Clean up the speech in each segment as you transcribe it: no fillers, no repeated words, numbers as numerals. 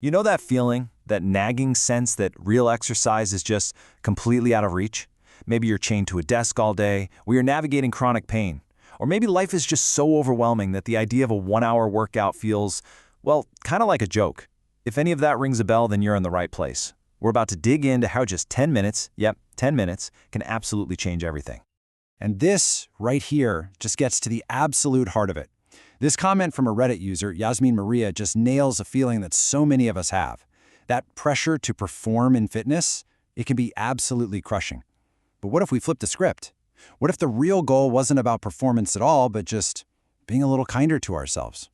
You know that feeling, that nagging sense that real exercise is just completely out of reach? Maybe you're chained to a desk all day, or you're navigating chronic pain. Or maybe life is just so overwhelming that the idea of a 1-hour workout feels, well, kind of like a joke. If any of that rings a bell, then you're in the right place. We're about to dig into how just 10 minutes, 10 minutes, can absolutely change everything. And this, right here, just gets to the absolute heart of it. This comment from a Reddit user, Yasmin Maria, just nails a feeling that so many of us have. That pressure to perform in fitness, it can be absolutely crushing. But what if we flip the script? What if the real goal wasn't about performance at all, but just being a little kinder to ourselves?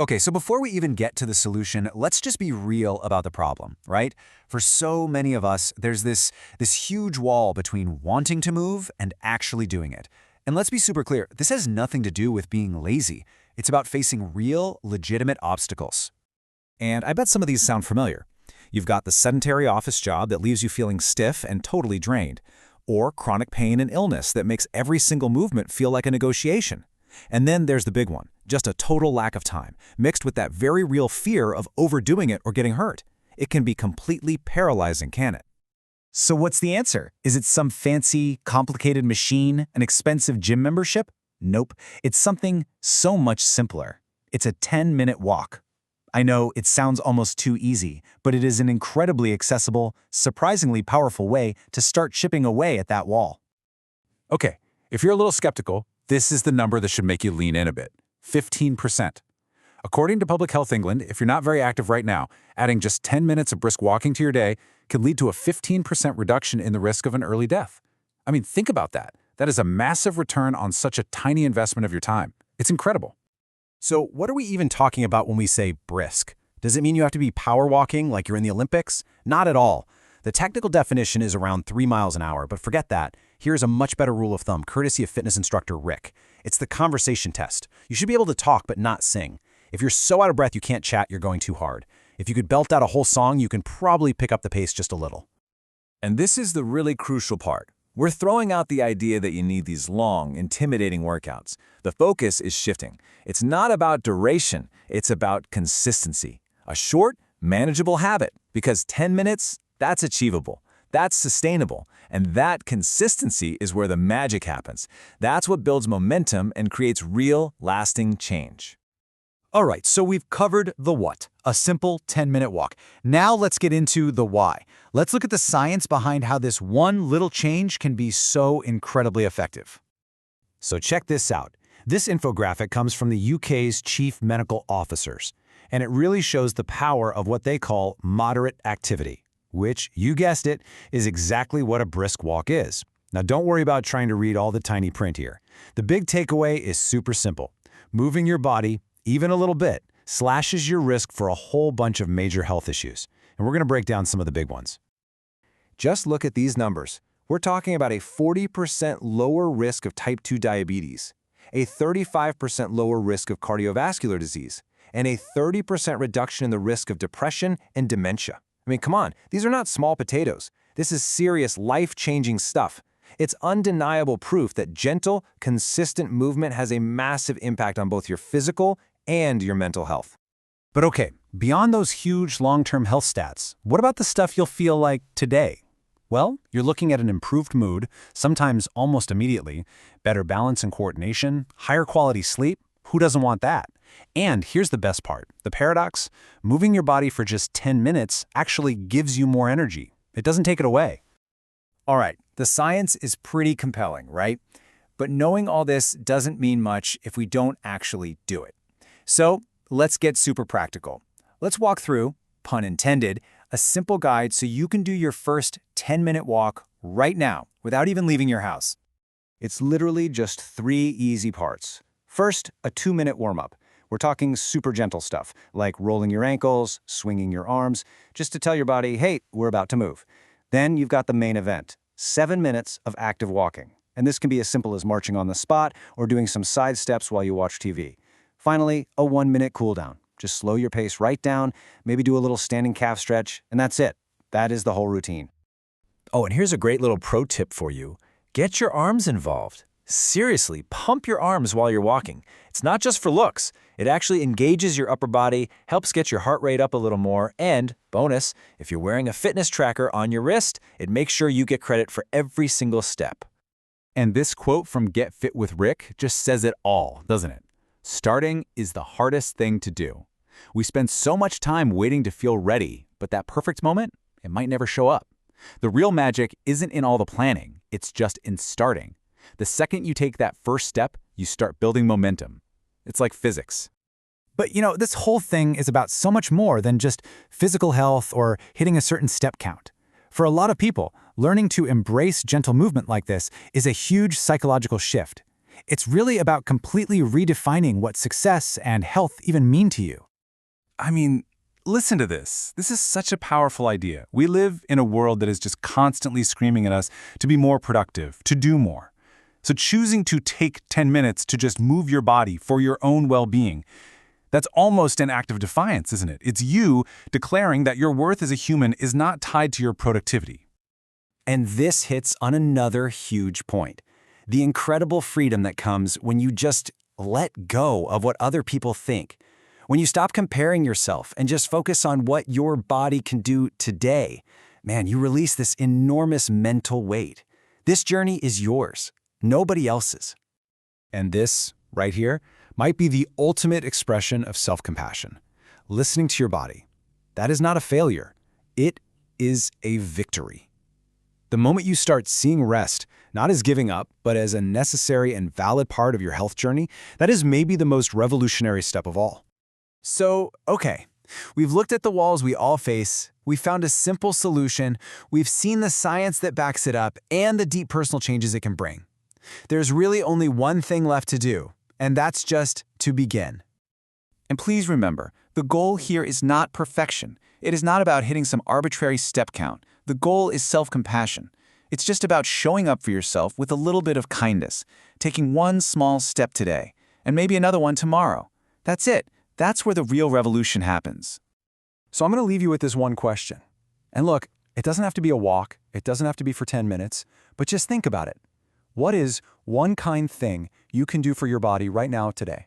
Okay, so before we even get to the solution, let's just be real about the problem, right? For so many of us, there's this huge wall between wanting to move and actually doing it. And let's be super clear, this has nothing to do with being lazy. It's about facing real, legitimate obstacles. And I bet some of these sound familiar. You've got the sedentary office job that leaves you feeling stiff and totally drained, or chronic pain and illness that makes every single movement feel like a negotiation. And then there's the big one, just a total lack of time, mixed with that very real fear of overdoing it or getting hurt. It can be completely paralyzing, can't it? So what's the answer? Is it some fancy, complicated machine, an expensive gym membership? Nope. It's something so much simpler. It's a 10-minute walk. I know it sounds almost too easy, but it is an incredibly accessible, surprisingly powerful way to start chipping away at that wall. Okay, if you're a little skeptical, this is the number that should make you lean in a bit. 15%. According to Public Health England, if you're not very active right now, adding just 10 minutes of brisk walking to your day can lead to a 15% reduction in the risk of an early death. I mean, think about that. That is a massive return on such a tiny investment of your time. It's incredible. So what are we even talking about when we say brisk? Does it mean you have to be power walking like you're in the Olympics? Not at all. The technical definition is around 3 miles an hour, but forget that. Here's a much better rule of thumb, courtesy of fitness instructor Rick. It's the conversation test. You should be able to talk but not sing. If you're so out of breath you can't chat, you're going too hard. If you could belt out a whole song, you can probably pick up the pace just a little. And this is the really crucial part. We're throwing out the idea that you need these long, intimidating workouts. The focus is shifting. It's not about duration, it's about consistency. A short, manageable habit, because 10 minutes, that's achievable. That's sustainable. And that consistency is where the magic happens. That's what builds momentum and creates real, lasting change. All right, so we've covered the what, a simple 10-minute walk. Now let's get into the why. Let's look at the science behind how this one little change can be so incredibly effective. So check this out. This infographic comes from the UK's chief medical officers, and it really shows the power of what they call moderate activity, which, you guessed it, is exactly what a brisk walk is. Now don't worry about trying to read all the tiny print here. The big takeaway is super simple. Moving your body, even a little bit, slashes your risk for a whole bunch of major health issues. And we're going to break down some of the big ones. Just look at these numbers. We're talking about a 40% lower risk of type 2 diabetes, a 35% lower risk of cardiovascular disease, and a 30% reduction in the risk of depression and dementia. I mean, come on, these are not small potatoes. This is serious, life-changing stuff. It's undeniable proof that gentle, consistent movement has a massive impact on both your physical and your mental health. But okay, beyond those huge long-term health stats, what about the stuff you'll feel like today? Well, you're looking at an improved mood, sometimes almost immediately, better balance and coordination, higher quality sleep. Who doesn't want that? And here's the best part, the paradox. Moving your body for just 10 minutes actually gives you more energy. It doesn't take it away. All right, the science is pretty compelling, right? But knowing all this doesn't mean much if we don't actually do it. So let's get super practical. Let's walk through, pun intended, a simple guide so you can do your first 10-minute walk right now without even leaving your house. It's literally just 3 easy parts. First, a 2-minute warm-up. We're talking super gentle stuff, like rolling your ankles, swinging your arms, just to tell your body, hey, we're about to move. Then you've got the main event, 7 minutes of active walking. And this can be as simple as marching on the spot or doing some side steps while you watch TV. Finally, a 1-minute cool down. Just slow your pace right down, maybe do a little standing calf stretch, and that's it. That is the whole routine. Oh, and here's a great little pro tip for you. Get your arms involved. Seriously, pump your arms while you're walking. It's not just for looks. It actually engages your upper body, helps get your heart rate up a little more, and, bonus, if you're wearing a fitness tracker on your wrist, it makes sure you get credit for every single step. And this quote from Get Fit with Rick just says it all, doesn't it? Starting is the hardest thing to do. We spend so much time waiting to feel ready, but that perfect moment, it might never show up. The real magic isn't in all the planning, it's just in starting. The second you take that first step, you start building momentum. It's like physics. But this whole thing is about so much more than just physical health or hitting a certain step count. For a lot of people, learning to embrace gentle movement like this is a huge psychological shift. It's really about completely redefining what success and health even mean to you. I mean, listen to this. This is such a powerful idea. We live in a world that is just constantly screaming at us to be more productive, to do more. So choosing to take 10 minutes to just move your body for your own well-being, that's almost an act of defiance, isn't it? It's you declaring that your worth as a human is not tied to your productivity. And this hits on another huge point. The incredible freedom that comes when you just let go of what other people think. When you stop comparing yourself and just focus on what your body can do today, man, you release this enormous mental weight. This journey is yours, nobody else's. And this, right here, might be the ultimate expression of self-compassion. Listening to your body. That is not a failure. It is a victory. The moment you start seeing rest, not as giving up, but as a necessary and valid part of your health journey, that is maybe the most revolutionary step of all. So, okay, we've looked at the walls we all face, we found a simple solution, we've seen the science that backs it up, and the deep personal changes it can bring. There's really only one thing left to do, and that's just to begin. And please remember, the goal here is not perfection. It is not about hitting some arbitrary step count. The goal is self-compassion. It's just about showing up for yourself with a little bit of kindness, taking one small step today, and maybe another one tomorrow. That's it. That's where the real revolution happens. So I'm going to leave you with this one question. And look, it doesn't have to be a walk. It doesn't have to be for 10 minutes. But just think about it. What is one kind thing you can do for your body right now today?